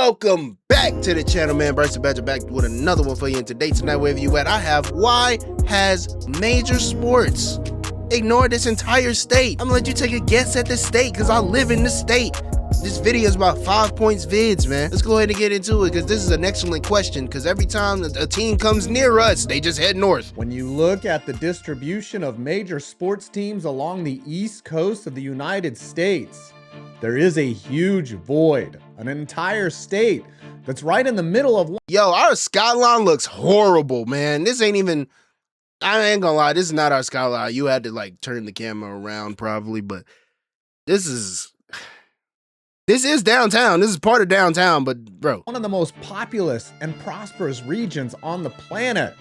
Welcome back to the channel, man. BryceDaBadger back with another one for you. And tonight, wherever you at, I have why has major sports ignored this entire state? I'm gonna let you take a guess at the state because I live in the state. This video is about 5 points vids, man. Let's go ahead and get into it because this is an excellent question because every time a team comes near us, they just head north. When you look at the distribution of major sports teams along the east coast of the United States, there is a huge void, an entire state that's right in the middle of. Yo, our skyline looks horrible, man. This ain't even, I ain't gonna lie, this is not our skyline. You had to like turn the camera around probably, but this is downtown. This is part of downtown, but bro. One of the most populous and prosperous regions on the planet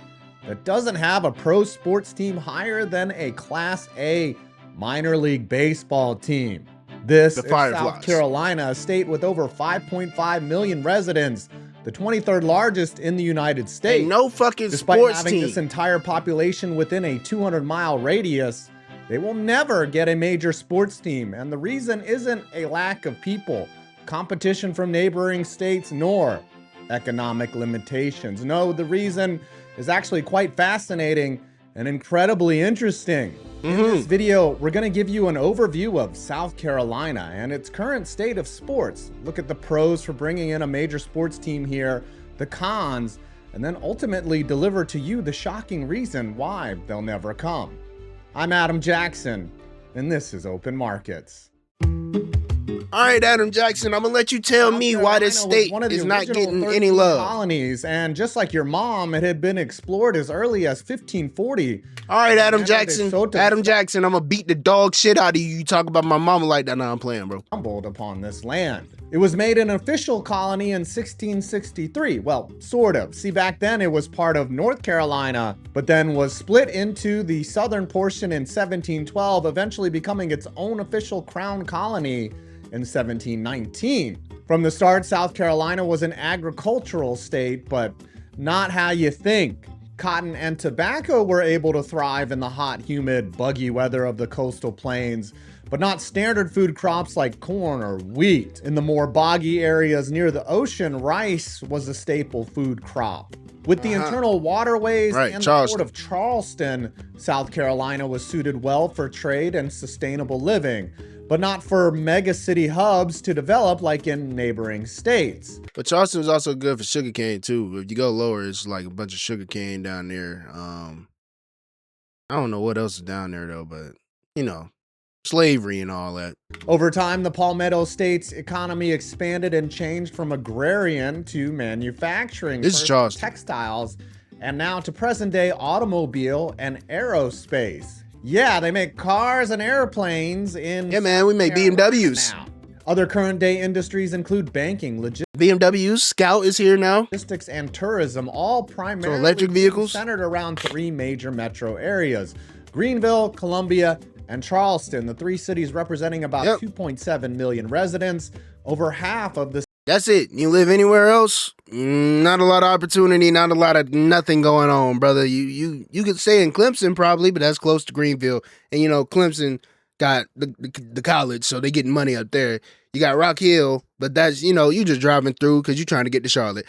that doesn't have a pro sports team higher than a Class A minor league baseball team. This is South Carolina, a state with over 5.5 million residents, the 23rd largest in the United States. Ain't no fucking Despite sports having team. This entire population within a 200-mile radius, they will never get a major sports team. And the reason isn't a lack of people, competition from neighboring states, nor economic limitations. No, the reason is actually quite fascinating and incredibly interesting. In this video, we're going to give you an overview of South Carolina and its current state of sports. Look at the pros for bringing in a major sports team here, the cons, and then ultimately deliver to you the shocking reason why they'll never come. I'm Adam Jackson, and this is Open Markets. All right, Adam Jackson, I'm gonna let you tell me why this state is not getting any love. Colonies, and just like your mom, it had been explored as early as 1540. All right, Adam Jackson, I'm gonna beat the dog shit out of you. You talk about my mama like that. Now I'm playing, bro. Stumbled upon this land. It was made an official colony in 1663. Well, sort of. See, back then it was part of North Carolina, but then was split into the southern portion in 1712, eventually becoming its own official crown colony in 1719. From the start, South Carolina was an agricultural state, but not how you think. Cotton and tobacco were able to thrive in the hot, humid, buggy weather of the coastal plains, but not standard food crops like corn or wheat. In the more boggy areas near the ocean, rice was a staple food crop. With the internal waterways and the port of Charleston, South Carolina was suited well for trade and sustainable living, but not for mega city hubs to develop like in neighboring states. But Charleston was also good for sugarcane too. If you go lower, it's like a bunch of sugarcane down there. I don't know what else is down there though, but you know, slavery and all that. Over time, the Palmetto State's economy expanded and changed from agrarian to manufacturing. This is Charleston. Textiles, and now to present-day automobile and aerospace. Yeah, they make cars and airplanes in. Yeah, man, we make BMWs. Now. Other current-day industries include banking, logistics. BMWs, Scout is here now. Logistics and tourism, all primarily so electric vehicles centered around 3 major metro areas: Greenville, Columbia, and Charleston, the 3 cities representing about 2.7 million residents, over half of the. That's it. You live anywhere else? Not a lot of opportunity, not a lot of nothing going on, brother. You could stay in Clemson probably, but that's close to Greenville. And you know, Clemson got the college, so they getting money up there. You got Rock Hill, but that's, you know, you just driving through because you're trying to get to Charlotte.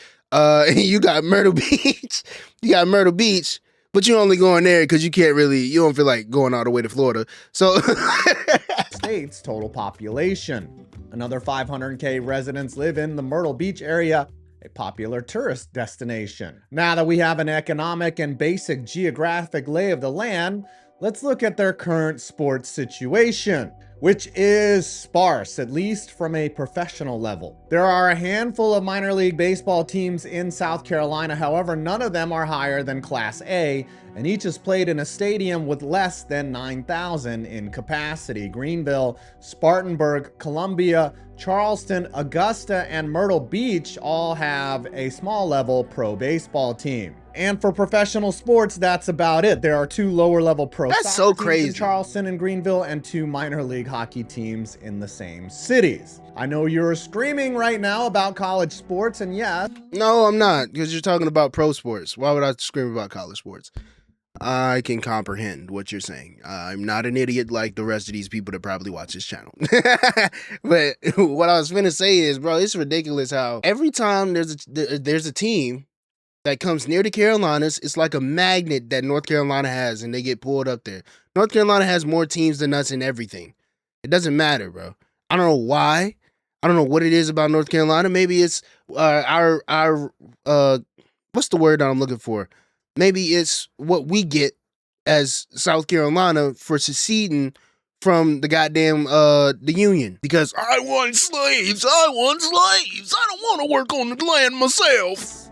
You got Myrtle Beach. You got Myrtle Beach. But you're only going there because you don't feel like going all the way to Florida. So state's total population. Another 500K residents live in the Myrtle Beach area, a popular tourist destination. Now that we have an economic and basic geographic lay of the land, let's look at their current sports situation, which is sparse, at least from a professional level. There are a handful of minor league baseball teams in South Carolina. However, none of them are higher than Class A, and each is played in a stadium with less than 9,000 in capacity. Greenville, Spartanburg, Columbia, Charleston, Augusta, and Myrtle Beach all have a small level pro baseball team. And for professional sports, that's about it. There are 2 lower level pro soccer teams in Charleston and Greenville, and 2 minor league hockey teams in the same cities. I know you're screaming right now about college sports, and yes. No, I'm not, because you're talking about pro sports. Why would I scream about college sports? I can comprehend what you're saying. I'm not an idiot like the rest of these people that probably watch this channel. But what I was finna say is, bro, it's ridiculous how every time there's a team that comes near the Carolinas, it's like a magnet that North Carolina has, and they get pulled up there. North Carolina has more teams than us in everything. It doesn't matter, bro. I don't know why. I don't know what it is about North Carolina. Maybe it's our what's the word that I'm looking for? Maybe it's what we get as South Carolina for seceding from the goddamn the Union. Because I want slaves. I want slaves. I don't want to work on the land myself.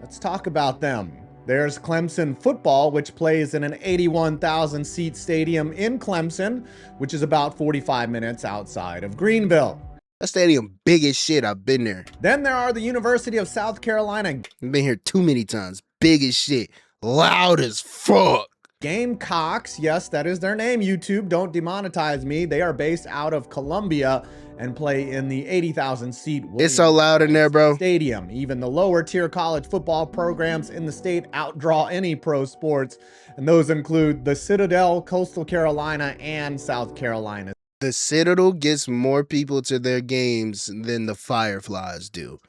Let's talk about them. There's Clemson football, which plays in an 81,000 seat stadium in Clemson, which is about 45 minutes outside of Greenville. That stadium big as shit. I've been there. Then there are the University of South Carolina. I've been here too many times. Big as shit. Loud as fuck. Gamecocks, yes, that is their name. YouTube, don't demonetize me. They are based out of Columbia and play in the 80,000 seat It's so loud in there, bro. Stadium. Even the lower tier college football programs in the state outdraw any pro sports, and those include the Citadel, Coastal Carolina, and South Carolina. The Citadel gets more people to their games than the Fireflies do.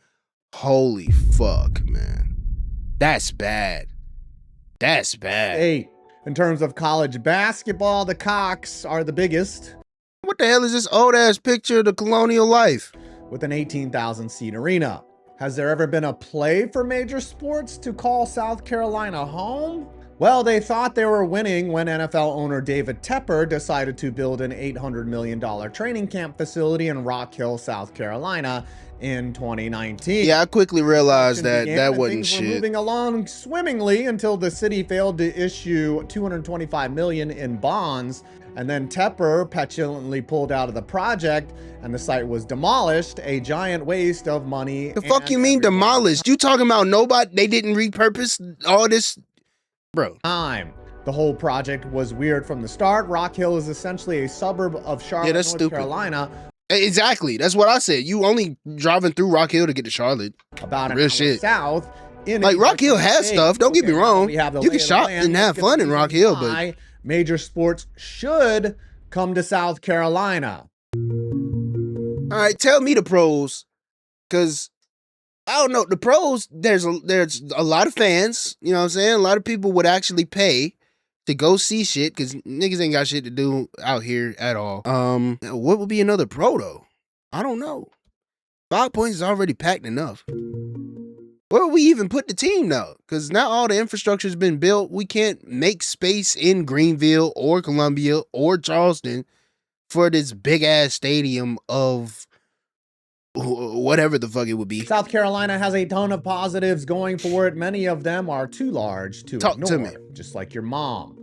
Holy fuck, man. That's bad. That's bad. Hey, in terms of college basketball, the Cocks are the biggest. What the hell is this old ass picture of the colonial life? With an 18,000 seat arena. Has there ever been a play for major sports to call South Carolina home? Well, they thought they were winning when NFL owner David Tepper decided to build an $800 million training camp facility in Rock Hill, South Carolina in 2019. Yeah, I quickly realized that wasn't shit. Moving along swimmingly until the city failed to issue $225 million in bonds, and then Tepper petulantly pulled out of the project and the site was demolished, a giant waste of money. The fuck you mean demolished? You talking about nobody, they didn't repurpose all this? Bro. The whole project was weird from the start. Rock Hill is essentially a suburb of Charlotte, North Carolina. Exactly. That's what I said. You only driving through Rock Hill to get to Charlotte. About an hour south. Like, Rock Hill has stuff. Don't get me wrong. You can shop and have fun in Rock Hill, but major sports should come to South Carolina. All right, tell me the pros, because I don't know. The pros, there's a lot of fans, you know what I'm saying? A lot of people would actually pay to go see shit because niggas ain't got shit to do out here at all. What would be another pro though? I don't know. 5 Points is already packed enough. Where would we even put the team though? Because now all the infrastructure's been built. We can't make space in Greenville or Columbia or Charleston for this big ass stadium of whatever the fuck it would be. South Carolina has a ton of positives going for it. Many of them are too large to ignore. To me. Just like your mom.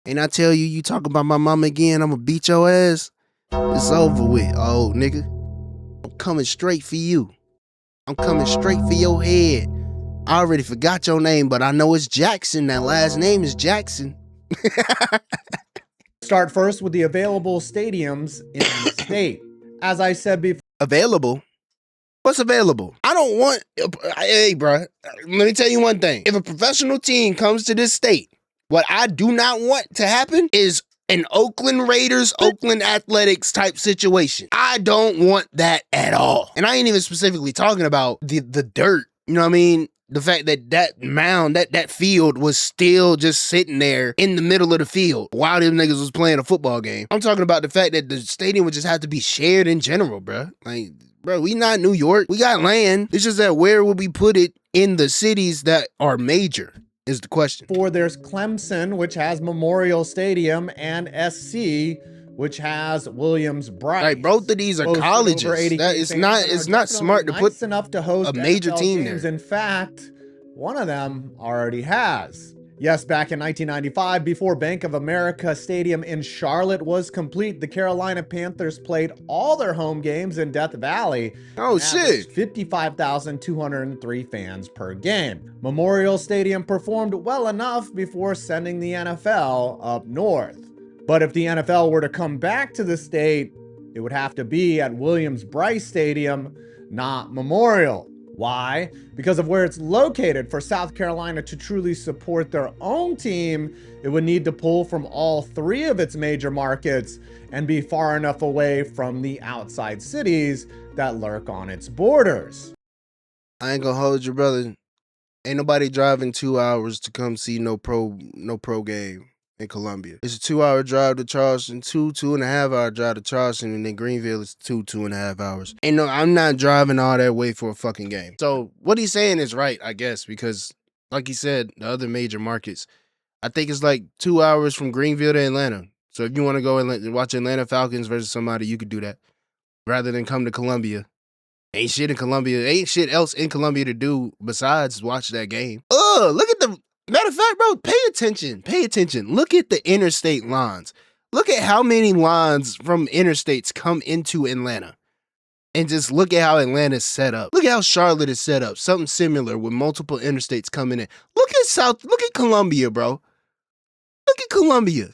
And I tell you, you talk about my mama again, I'm gonna beat your ass. It's over with, old nigga. I'm coming straight for you. I'm coming straight for your head. I already forgot your name, but I know it's Jackson. That last name is Jackson. Start first with the available stadiums in the state. As I said before. Available? What's available? I don't want, hey bro, let me tell you one thing. If a professional team comes to this state, what I do not want to happen is an Oakland Raiders, Oakland Athletics type situation. I don't want that at all. And I ain't even specifically talking about the dirt. You know what I mean? The fact that that mound, that field was still just sitting there in the middle of the field while them niggas was playing a football game. I'm talking about the fact that the stadium would just have to be shared in general, bro. Like, bro, we not New York. We got land. It's just that where would we put it in the cities that are major? Is the question. There's Clemson, which has Memorial Stadium, and SC, which has Williams-Brice. Like, both of these are colleges. It's not smart to put enough to host a major NFL team games. there. In fact, one of them already has. Yes, back in 1995, before Bank of America Stadium in Charlotte was complete, the Carolina Panthers played all their home games in Death Valley. Oh, shit. 55,203 fans per game. Memorial Stadium performed well enough before sending the NFL up north. But if the NFL were to come back to the state, it would have to be at Williams-Brice Stadium, not Memorial. Why? Because of where it's located. For South Carolina to truly support their own team, it would need to pull from all three of its major markets and be far enough away from the outside cities that lurk on its borders. I ain't gonna hold you, brother. Ain't nobody driving 2 hours to come see no pro game in Columbia. It's a 2-hour drive to Charleston, 2.5 hour drive to Charleston, and then Greenville is 2.5 hours. Ain't no, I'm not driving all that way for a fucking game. So what he's saying is right, I guess, because like he said, the other major markets, I think it's like 2 hours from Greenville to Atlanta. So if you want to go and watch Atlanta Falcons versus somebody, you could do that rather than come to Columbia. Ain't shit in Columbia. Ain't shit else in Columbia to do besides watch that game. Look at the matter of fact, bro. Pay attention. Pay attention. Look at the interstate lines. Look at how many lines from interstates come into Atlanta. And just look at how Atlanta's set up. Look at how Charlotte is set up. Something similar with multiple interstates coming in. Look at Columbia, bro. Look at Columbia.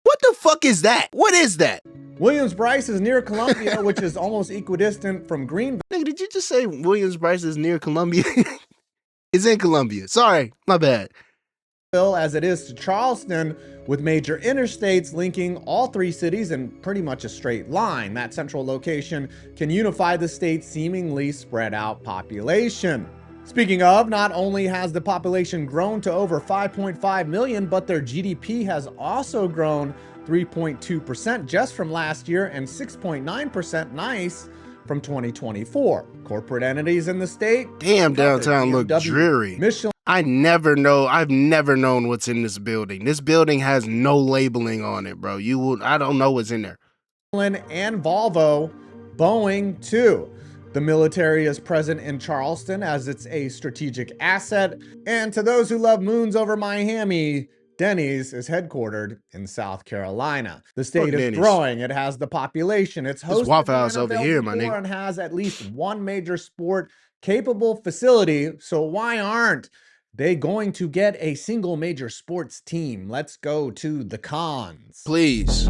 What the fuck is that? What is that? Williams-Brice is near Columbia, which is almost equidistant from Greenville. Nigga, did you just say Williams-Brice is near Columbia? It's in Columbia. Sorry, my bad. As it is to Charleston, with major interstates linking all three cities in pretty much a straight line. That central location can unify the state's seemingly spread out population. Speaking of, not only has the population grown to over 5.5 million, but their GDP has also grown 3.2% just from last year and 6.9% nice from 2024. Corporate entities in the state. Damn, downtown look dreary. Michelin I've never known what's in this building. This building has no labeling on it, bro. I don't know what's in there. And Volvo, Boeing too. The military is present in Charleston as it's a strategic asset. And to those who love moons over Miami, Denny's is headquartered in South Carolina. The state is growing. It has the population. It's hosted Waffle House over here, my nigga, and has at least one major sport capable facility. So why aren't they going to get a single major sports team? Let's go to the cons. Please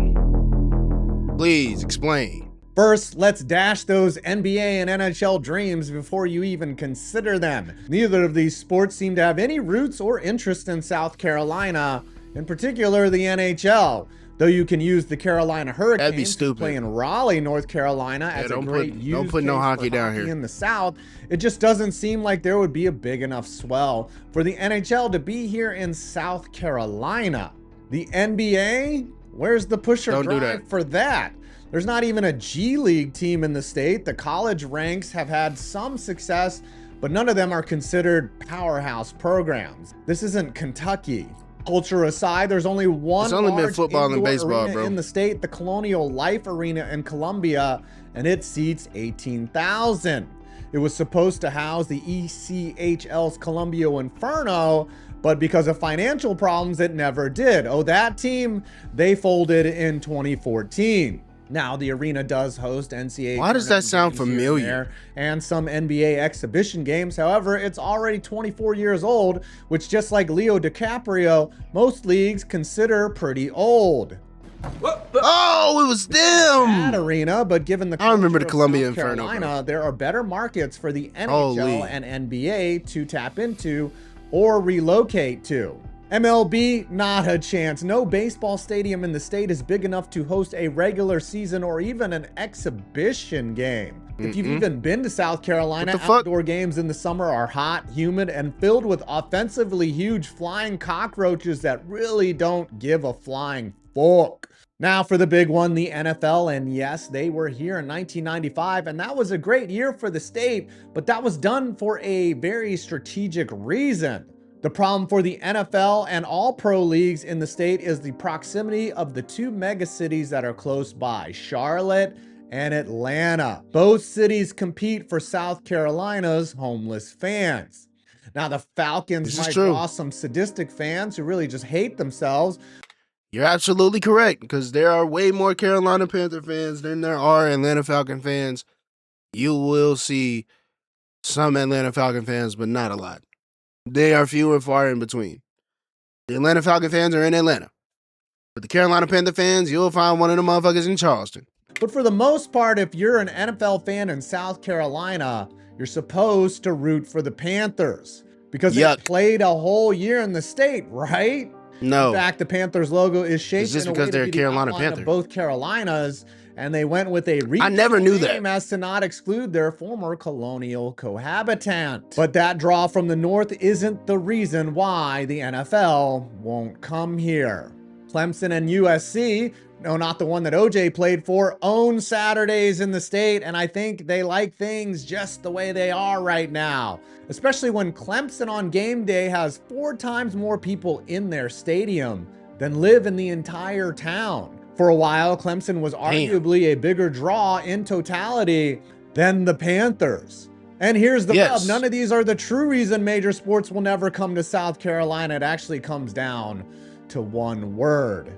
explain. First, let's dash those NBA and NHL dreams before you even consider them. Neither of these sports seem to have any roots or interest in South Carolina, in particular the NHL. Though you can use the Carolina Hurricanes to play in Raleigh, North Carolina as a great use don't put no hockey down here in the South, it just doesn't seem like there would be a big enough swell for the NHL to be here in South Carolina. The NBA? Where's the push or drive for that? There's not even a G League team in the state. The college ranks have had some success, but none of them are considered powerhouse programs. This isn't Kentucky. Culture aside, there's only one It's only been football and baseball, arena bro. in the state, the Colonial Life Arena in Columbia, and it seats 18,000. It was supposed to house the ECHL's Columbia Inferno, but because of financial problems, it never did. Oh, that team, they folded in 2014. Now, the arena does host NCAA. Why does that sound familiar? And some NBA exhibition games. However, it's already 24 years old, which, just like Leo DiCaprio, most leagues consider pretty old. Oh, it was them. That arena, but given the I remember the Columbia South Inferno, Carolina, there are better markets for the NHL and NBA to tap into or relocate to. MLB, not a chance. No baseball stadium in the state is big enough to host a regular season or even an exhibition game. If you've even been to South Carolina, outdoor games in the summer are hot, humid, and filled with offensively huge flying cockroaches that really don't give a flying fuck. Now for the big one, the NFL, and yes, they were here in 1995, and that was a great year for the state, but that was done for a very strategic reason. The problem for the NFL and all pro leagues in the state is the proximity of the two mega cities that are close by, Charlotte and Atlanta. Both cities compete for South Carolina's homeless fans. Now, the Falcons might draw some sadistic fans who really just hate themselves. You're absolutely correct, because there are way more Carolina Panther fans than there are Atlanta Falcon fans. You will see some Atlanta Falcon fans, but not a lot. They are few and far in between. The Atlanta Falcon fans are in Atlanta. But the Carolina Panther fans, you'll find one of the motherfuckers in Charleston. But for the most part, if you're an NFL fan in South Carolina, you're supposed to root for the Panthers because they Yuck. played a whole year in the state, right? No. In fact, the Panthers logo is shaped just in a because way they're to a be Carolina the outline Panther. of both Carolinas, and they went with a regional never knew that. name as to not exclude their former colonial cohabitant. But that draw from the north isn't the reason why the NFL won't come here. Clemson and USC, no, not the one that OJ played for, own Saturdays in the state, and I think they like things just the way they are right now, especially when Clemson on game day has 4 times more people in their stadium than live in the entire town. For a while, Clemson was arguably a bigger draw in totality than the Panthers. And here's the rub, none of these are the true reason major sports will never come to South Carolina. It actually comes down to one word: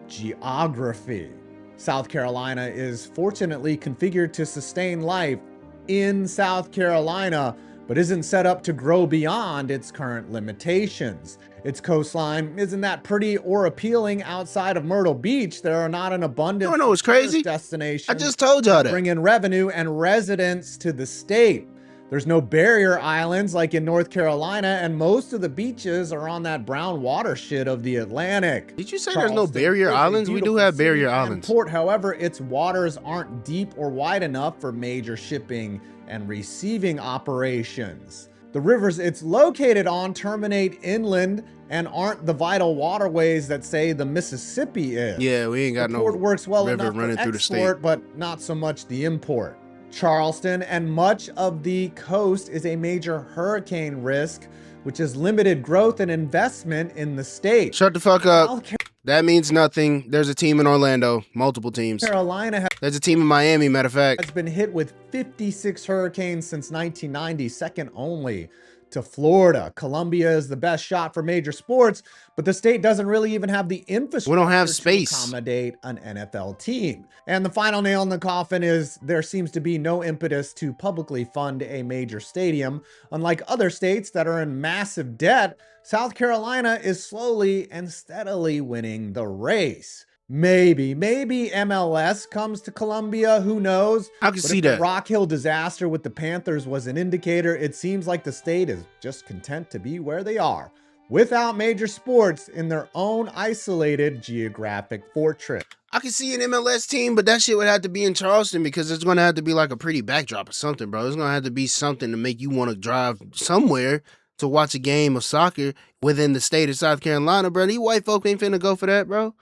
geography. South Carolina is fortunately configured to sustain life in South Carolina, but isn't set up to grow beyond its current limitations. Its coastline isn't that pretty or appealing outside of Myrtle Beach. There are not an abundance of crazy destinations. I just told y'all that. Bring in revenue and residents to the state. There's no barrier islands like in North Carolina, and most of the beaches are on that brown water shit of the Atlantic. Did you say there's no barrier islands? We do have barrier islands. Port, however, its waters aren't deep or wide enough for major shipping and receiving operations. The rivers it's located on terminate inland and aren't the vital waterways that, say, the Mississippi is. Yeah, we ain't got no port works well river enough running for through the export, state, but not so much the import. Charleston and much of the coast is a major hurricane risk, which has limited growth and investment in the state. Shut the fuck up. That means nothing. There's a team in Orlando, multiple teams. Carolina There's a team in Miami, matter of fact. has been hit with 56 hurricanes since 1990, second only to Florida. Columbia is the best shot for major sports, but the state doesn't really even have the infrastructure We don't have to space. accommodate an NFL team. And the final nail in the coffin is there seems to be no impetus to publicly fund a major stadium. Unlike other states that are in massive debt, South Carolina is slowly and steadily winning the race. Maybe MLS comes to Columbia, who knows? I can see If the that. Rock Hill disaster with the Panthers was an indicator, it seems like the state is just content to be where they are, without major sports in their own isolated geographic fortress. I can see an MLS team, but that shit would have to be in Charleston because it's going to have to be like a pretty backdrop or something, bro. It's going to have to be something to make you want to drive somewhere to watch a game of soccer within the state of South Carolina, bro. These white folk ain't finna go for that, bro.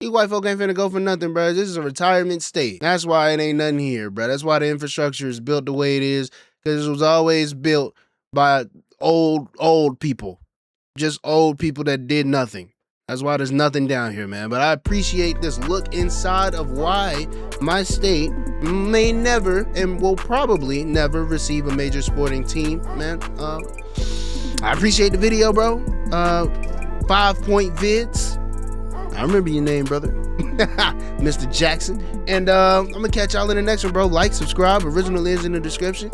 These white folk ain't finna go for nothing, bro. This is a retirement state. That's why it ain't nothing here, bro. That's why the infrastructure is built the way it is, because it was always built by old people. Just old people that did nothing. That's why there's nothing down here, man. But I appreciate this look inside of why my state may never and will probably never receive a major sporting team, man. I appreciate the video, bro. 5-point vids. I remember your name, brother. Mr. Jackson. And I'm going to catch y'all in the next one, bro. Like, subscribe. Original is in the description.